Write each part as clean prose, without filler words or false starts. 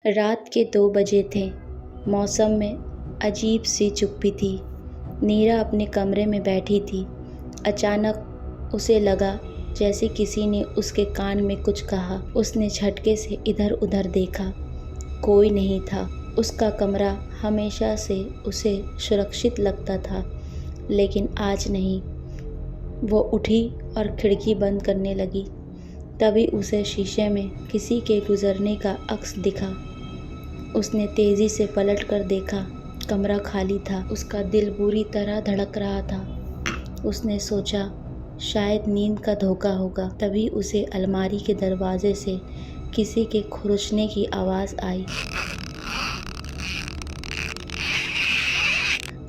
रात के 2 बजे थे। मौसम में अजीब सी चुप्पी थी। नीरा अपने कमरे में बैठी थी। अचानक उसे लगा जैसे किसी ने उसके कान में कुछ कहा। उसने झटके से इधर उधर देखा। कोई नहीं था। उसका कमरा हमेशा से उसे सुरक्षित लगता था, लेकिन आज नहीं। वो उठी और खिड़की बंद करने लगी। तभी उसे शीशे में किसी के गुजरने का अक्स दिखा। उसने तेज़ी से पलट कर देखा। कमरा खाली था। उसका दिल बुरी तरह धड़क रहा था। उसने सोचा शायद नींद का धोखा होगा। तभी उसे अलमारी के दरवाजे से किसी के खुरचने की आवाज़ आई,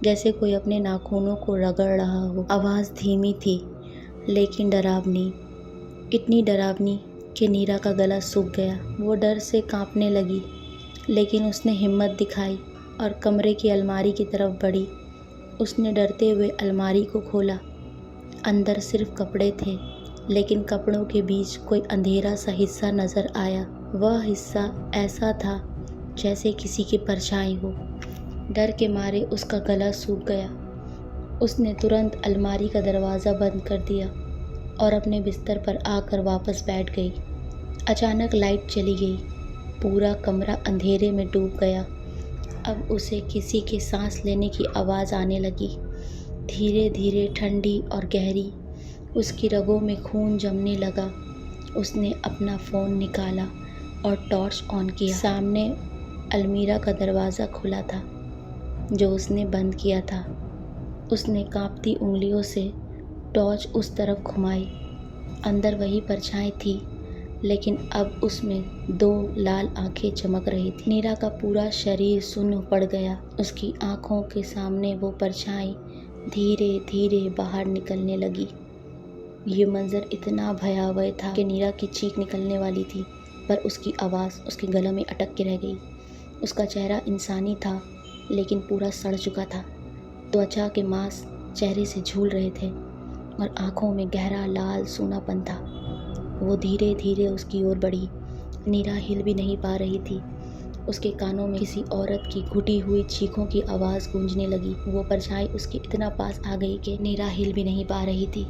जैसे कोई अपने नाखूनों को रगड़ रहा हो। आवाज़ धीमी थी, लेकिन डरावनी। इतनी डरावनी कि नीरा का गला सूख गया। वो डर से कांपने लगी, लेकिन उसने हिम्मत दिखाई और कमरे की अलमारी की तरफ बढ़ी। उसने डरते हुए अलमारी को खोला। अंदर सिर्फ कपड़े थे, लेकिन कपड़ों के बीच कोई अंधेरा सा हिस्सा नज़र आया। वह हिस्सा ऐसा था जैसे किसी की परछाई हो। डर के मारे उसका गला सूख गया। उसने तुरंत अलमारी का दरवाज़ा बंद कर दिया और अपने बिस्तर पर आकर वापस बैठ गई। अचानक लाइट चली गई। पूरा कमरा अंधेरे में डूब गया। अब उसे किसी के सांस लेने की आवाज़ आने लगी, धीरे धीरे, ठंडी और गहरी। उसकी रगों में खून जमने लगा। उसने अपना फ़ोन निकाला और टॉर्च ऑन किया। सामने अलमीरा का दरवाज़ा खुला था, जो उसने बंद किया था। उसने कांपती उंगलियों से टॉर्च उस तरफ घुमाई। अंदर वही परछाई थी, लेकिन अब उसमें 2 लाल आंखें चमक रही थी। नीरा का पूरा शरीर सुन्न पड़ गया। उसकी आंखों के सामने वो परछाई धीरे धीरे बाहर निकलने लगी। ये मंजर इतना भयावह था कि नीरा की चीख निकलने वाली थी, पर उसकी आवाज़ उसके गले में अटक के रह गई। उसका चेहरा इंसानी था, लेकिन पूरा सड़ चुका था। त्वचा के मांस चेहरे से झूल रहे थे और आंखों में गहरा लाल सूनापन था। वो धीरे धीरे उसकी ओर बढ़ी। नीरा हिल भी नहीं पा रही थी। उसके कानों में किसी औरत की घुटी हुई चीखों की आवाज़ गूंजने लगी। वो परछाई उसके इतना पास आ गई कि नीरा हिल भी नहीं पा रही थी।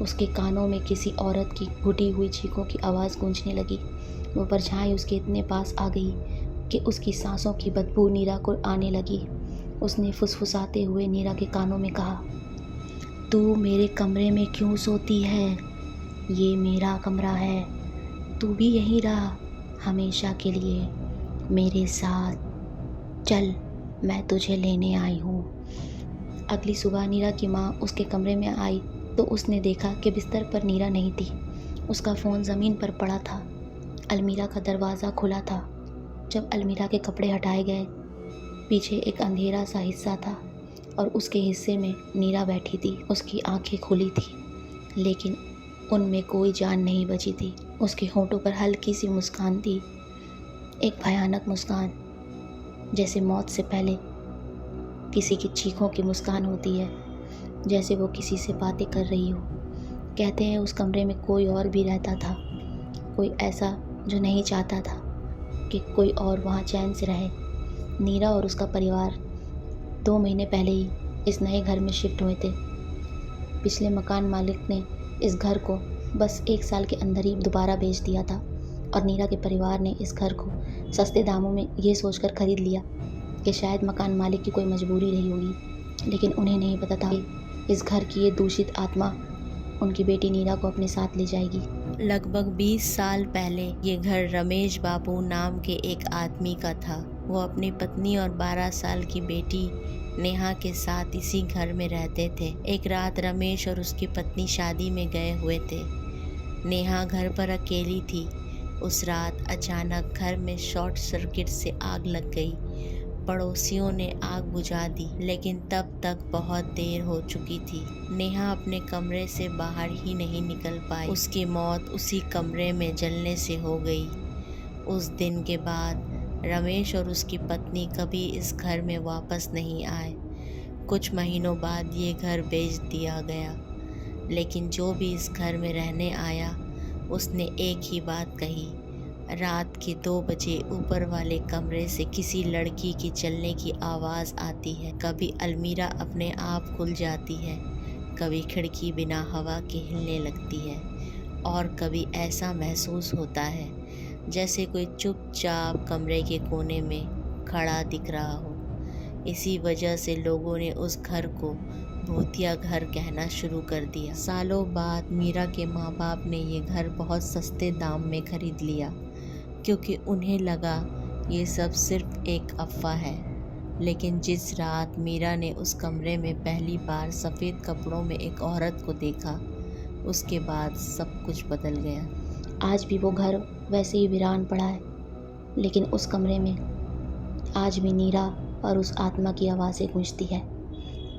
उसके कानों में किसी औरत की घुटी हुई चीखों की आवाज़ गूंजने लगी। वो परछाई उसके इतने पास आ गई कि उसकी सांसों की बदबू नीरा को आने लगी। उसने फुसफुसाते हुए नीरा के कानों में कहा, तू मेरे कमरे में क्यों सोती है? ये मेरा कमरा है। तू भी यहीं रहा हमेशा के लिए मेरे साथ। चल, मैं तुझे लेने आई हूँ। अगली सुबह नीरा की माँ उसके कमरे में आई तो उसने देखा कि बिस्तर पर नीरा नहीं थी। उसका फ़ोन ज़मीन पर पड़ा था। अलमीरा का दरवाज़ा खुला था। जब अलमीरा के कपड़े हटाए गए, पीछे एक अंधेरा सा हिस्सा था और उसके हिस्से में नीरा बैठी थी। उसकी आंखें खुली थी, लेकिन उनमें कोई जान नहीं बची थी। उसके होंठों पर हल्की सी मुस्कान थी, एक भयानक मुस्कान, जैसे मौत से पहले किसी की चीखों की मुस्कान होती है, जैसे वो किसी से बातें कर रही हो। कहते हैं उस कमरे में कोई और भी रहता था, कोई ऐसा जो नहीं चाहता था कि कोई और वहाँ चैन से रहे। नीरा और उसका परिवार 2 महीने पहले ही इस नए घर में शिफ्ट हुए थे। पिछले मकान मालिक ने इस घर को बस 1 साल के अंदर ही दोबारा बेच दिया था और नीरा के परिवार ने इस घर को सस्ते दामों में ये सोचकर खरीद लिया कि शायद मकान मालिक की कोई मजबूरी रही होगी। लेकिन उन्हें नहीं पता था कि इस घर की ये दूषित आत्मा उनकी बेटी नीरा को अपने साथ ले जाएगी। लगभग 20 साल पहले ये घर रमेश बाबू नाम के एक आदमी का था। वो अपनी पत्नी और 12 साल की बेटी नेहा के साथ इसी घर में रहते थे। एक रात रमेश और उसकी पत्नी शादी में गए हुए थे। नेहा घर पर अकेली थी। उस रात अचानक घर में शॉर्ट सर्किट से आग लग गई। पड़ोसियों ने आग बुझा दी, लेकिन तब तक बहुत देर हो चुकी थी। नेहा अपने कमरे से बाहर ही नहीं निकल पाई। उसकी मौत उसी कमरे में जलने से हो गई। उस दिन के बाद रमेश और उसकी पत्नी कभी इस घर में वापस नहीं आए। कुछ महीनों बाद ये घर बेच दिया गया, लेकिन जो भी इस घर में रहने आया उसने एक ही बात कही, रात के 2 बजे ऊपर वाले कमरे से किसी लड़की की चलने की आवाज़ आती है। कभी अलमीरा अपने आप खुल जाती है, कभी खिड़की बिना हवा के हिलने लगती है और कभी ऐसा महसूस होता है जैसे कोई चुपचाप कमरे के कोने में खड़ा दिख रहा हो। इसी वजह से लोगों ने उस घर को भूतिया घर कहना शुरू कर दिया। सालों बाद मीरा के माँ बाप ने ये घर बहुत सस्ते दाम में खरीद लिया, क्योंकि उन्हें लगा ये सब सिर्फ एक अफवाह है। लेकिन जिस रात मीरा ने उस कमरे में पहली बार सफ़ेद कपड़ों में एक औरत को देखा, उसके बाद सब कुछ बदल गया। आज भी वो घर वैसे ही वीरान पड़ा है, लेकिन उस कमरे में आज भी नीरा और उस आत्मा की आवाज़ें गूंजती है।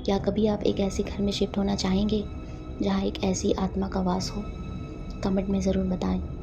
क्या कभी आप एक ऐसे घर में शिफ्ट होना चाहेंगे जहाँ एक ऐसी आत्मा का वास हो? कमेंट में ज़रूर बताएं।